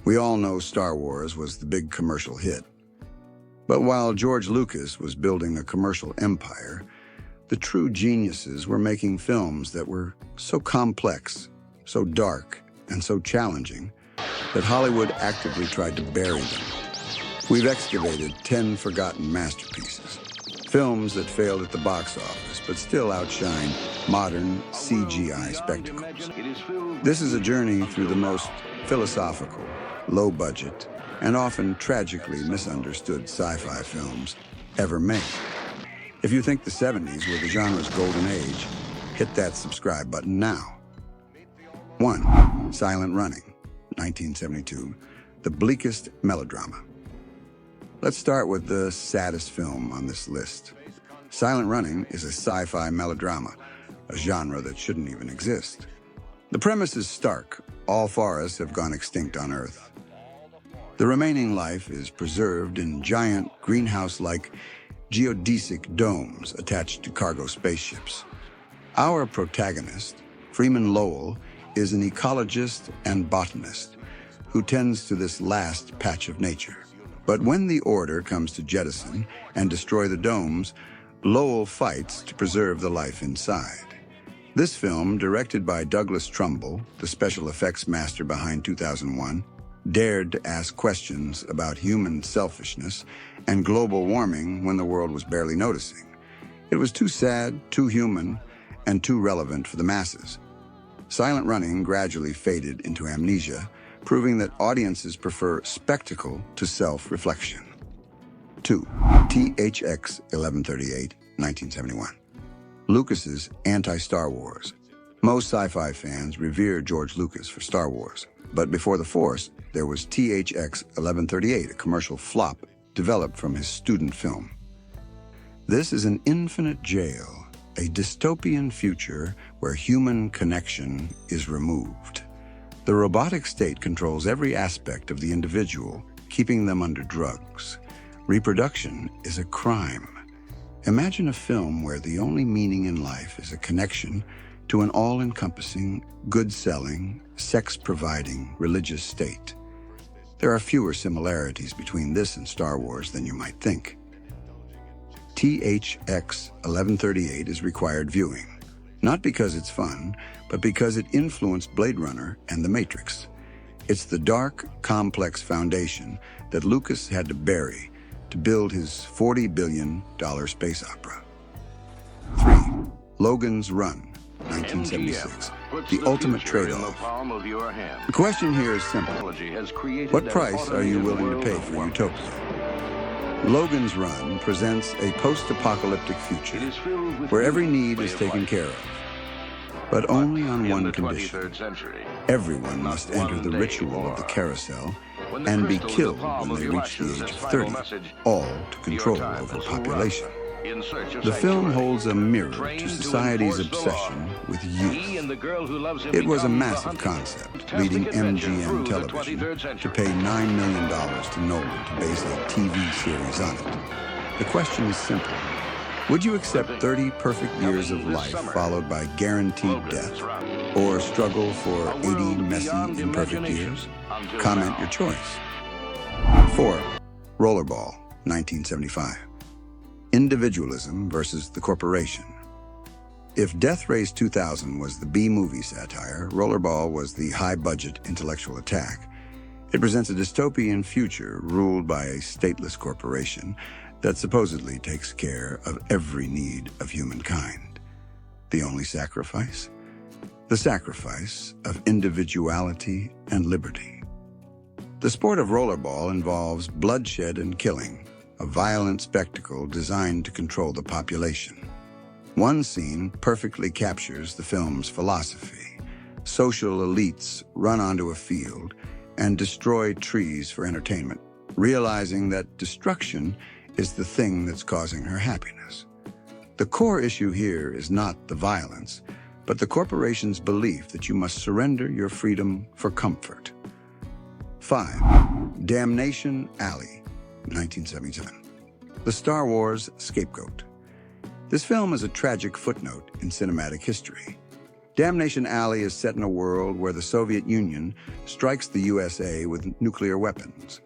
We all know Star Wars was the big commercial hit. But while George Lucas was building a commercial empire, the true geniuses were making films that were so complex, so dark, and so challenging that Hollywood actively tried to bury them. We've excavated 10 forgotten masterpieces, films that failed at the box office but still outshine modern CGI spectacles. This is a journey through the most philosophical, low-budget, and often tragically misunderstood sci-fi films ever made. If you think the 70s were the genre's golden age, hit that subscribe button now. 1. Silent Running, 1972, the bleakest melodrama. Let's start with the saddest film on this list. Silent Running is a sci-fi melodrama, a genre that shouldn't even exist. The premise is stark. All forests have gone extinct on Earth. The remaining life is preserved in giant greenhouse-like geodesic domes attached to cargo spaceships. Our protagonist, Freeman Lowell, is an ecologist and botanist who tends to this last patch of nature. But when the order comes to jettison and destroy the domes, Lowell fights to preserve the life inside. This film, directed by Douglas Trumbull, the special effects master behind 2001, dared to ask questions about human selfishness and global warming when the world was barely noticing. It was too sad, too human, and too relevant for the masses. Silent Running gradually faded into amnesia, proving that audiences prefer spectacle to self-reflection. 2. THX 1138, 1971. Lucas's anti-Star Wars. Most sci-fi fans revere George Lucas for Star Wars, but before The Force, there was THX 1138, a commercial flop developed from his student film. This is an infinite jail, a dystopian future where human connection is removed. The robotic state controls every aspect of the individual, keeping them under drugs. Reproduction is a crime. Imagine a film where the only meaning in life is a connection to an all-encompassing, good-selling, sex-providing religious state. There are fewer similarities between this and Star Wars than you might think. THX 1138 is required viewing, not because it's fun, but because it influenced Blade Runner and The Matrix. It's the dark, complex foundation that Lucas had to bury to build his $40 billion space opera. 3. Logan's Run, 1976, the ultimate trade-off. The question here is simple. What price are you willing to pay for utopia? Logan's Run presents a post-apocalyptic future where every need is taken care of, but only on one condition. Everyone must enter the ritual of the carousel and be killed when they reach the age of 30, all to control overpopulation. The film holds a mirror to society's obsession with youth. It was a massive concept, leading MGM Television to pay $9 million to Nolan to base a TV series on it. The question is simple. Would you accept 30 perfect years of life followed by guaranteed death, or struggle for 80 messy, imperfect years? Comment your choice. 4. Rollerball, 1975. Individualism versus the corporation. If Death Race 2000 was the B-movie satire, Rollerball was the high-budget intellectual attack. It presents a dystopian future ruled by a stateless corporation that supposedly takes care of every need of humankind. The only sacrifice? The sacrifice of individuality and liberty. The sport of rollerball involves bloodshed and killing, a violent spectacle designed to control the population. One scene perfectly captures the film's philosophy. Social elites run onto a field and destroy trees for entertainment, realizing that destruction is the thing that's causing her happiness. The core issue here is not the violence, but the corporation's belief that you must surrender your freedom for comfort. 5. Damnation Alley, 1977. The Star Wars Scapegoat. This film is a tragic footnote in cinematic history. Damnation Alley is set in a world where the Soviet Union strikes the USA with nuclear weapons.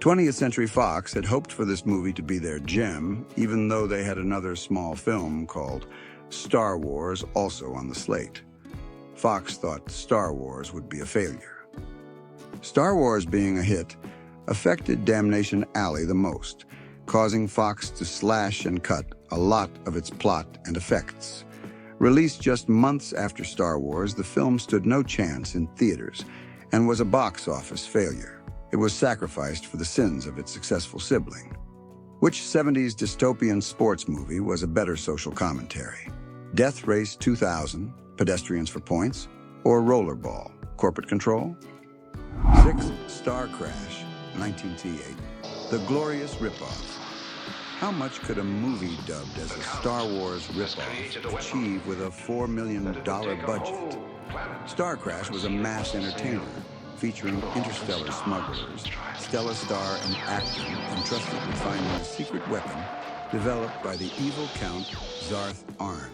20th Century Fox had hoped for this movie to be their gem, even though they had another small film called Star Wars also on the slate. Fox thought Star Wars would be a failure. Star Wars being a hit affected Damnation Alley the most, causing Fox to slash and cut a lot of its plot and effects. Released just months after Star Wars, the film stood no chance in theaters and was a box office failure. It was sacrificed for the sins of its successful sibling. Which 70s dystopian sports movie was a better social commentary? Death Race 2000, Pedestrians for Points, or Rollerball, Corporate Control? 6. Star Crash, 1988, the glorious ripoff. How much could a movie dubbed as a Star Wars ripoff achieve with a $4 million budget? Star Crash was a mass entertainer featuring interstellar smugglers, Stella Star and Acton entrusted with finding a secret weapon developed by the evil Count Zarth Arn.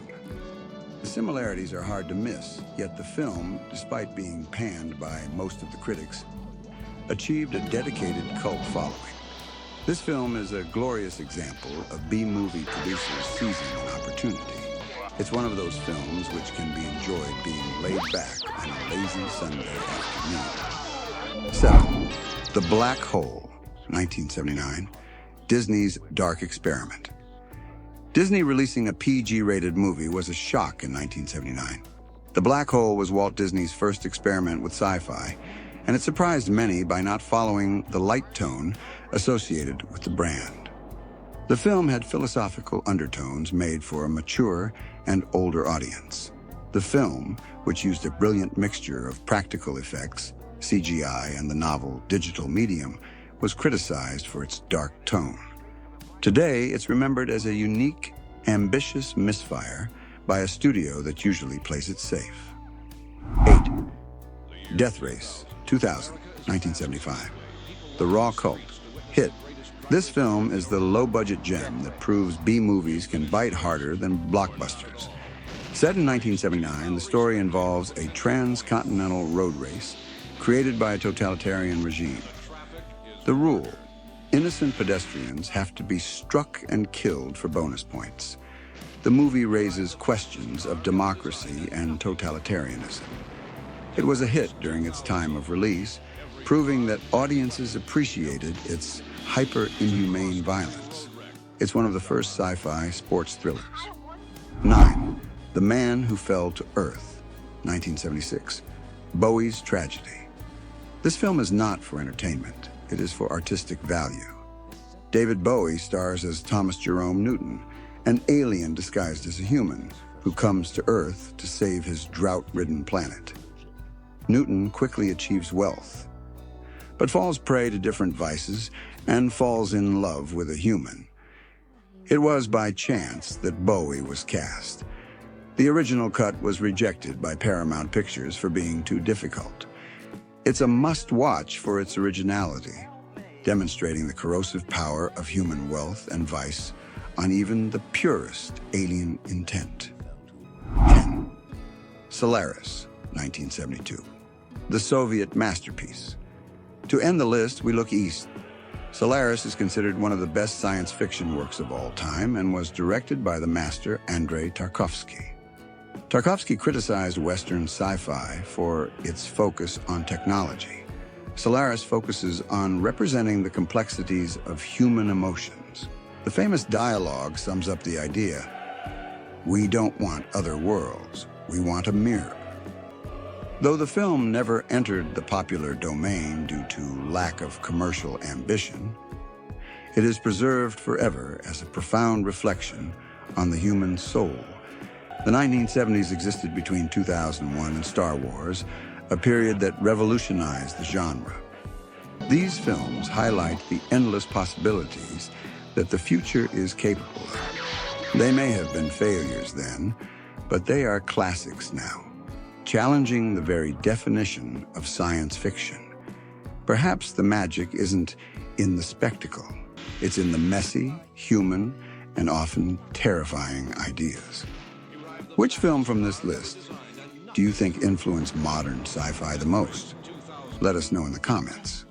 The similarities are hard to miss, yet the film, despite being panned by most of the critics, achieved a dedicated cult following. This film is a glorious example of B-movie producers seizing an opportunity. It's one of those films which can be enjoyed being laid back on a lazy Sunday afternoon. 7. The Black Hole, 1979, Disney's dark experiment. Disney releasing a PG-rated movie was a shock in 1979. The Black Hole was Walt Disney's first experiment with sci-fi, and it surprised many by not following the light tone associated with the brand. The film had philosophical undertones made for a mature and older audience. The film, which used a brilliant mixture of practical effects, CGI, and the novel digital medium, was criticized for its dark tone. Today, it's remembered as a unique, ambitious misfire by a studio that usually plays it safe. 8. Death Race 2000, 1975, the raw cult hit. This film is the low-budget gem that proves B-movies can bite harder than blockbusters. Set in 1979, the story involves a transcontinental road race created by a totalitarian regime. The rule: innocent pedestrians have to be struck and killed for bonus points. The movie raises questions of democracy and totalitarianism. It was a hit during its time of release, proving that audiences appreciated its hyper-inhumane violence. It's one of the first sci-fi sports thrillers. 9. The Man Who Fell to Earth, 1976, Bowie's tragedy. This film is not for entertainment. It is for artistic value. David Bowie stars as Thomas Jerome Newton, an alien disguised as a human who comes to Earth to save his drought-ridden planet. Newton quickly achieves wealth, but falls prey to different vices and falls in love with a human. It was by chance that Bowie was cast. The original cut was rejected by Paramount Pictures for being too difficult. It's a must-watch for its originality, demonstrating the corrosive power of human wealth and vice on even the purest alien intent. 10. Solaris, 1972, the Soviet masterpiece. To end the list, we look east. Solaris is considered one of the best science fiction works of all time and was directed by the master Andrei Tarkovsky. Tarkovsky criticized Western sci-fi for its focus on technology. Solaris focuses on representing the complexities of human emotions. The famous dialogue sums up the idea: we don't want other worlds, we want a mirror. Though the film never entered the popular domain due to lack of commercial ambition, it is preserved forever as a profound reflection on the human soul. The 1970s existed between 2001 and Star Wars, a period that revolutionized the genre. These films highlight the endless possibilities that the future is capable of. They may have been failures then, but they are classics now, challenging the very definition of science fiction. Perhaps the magic isn't in the spectacle. It's in the messy, human, and often terrifying ideas. Which film from this list do you think influence modern sci-fi the most? Let us know in the comments.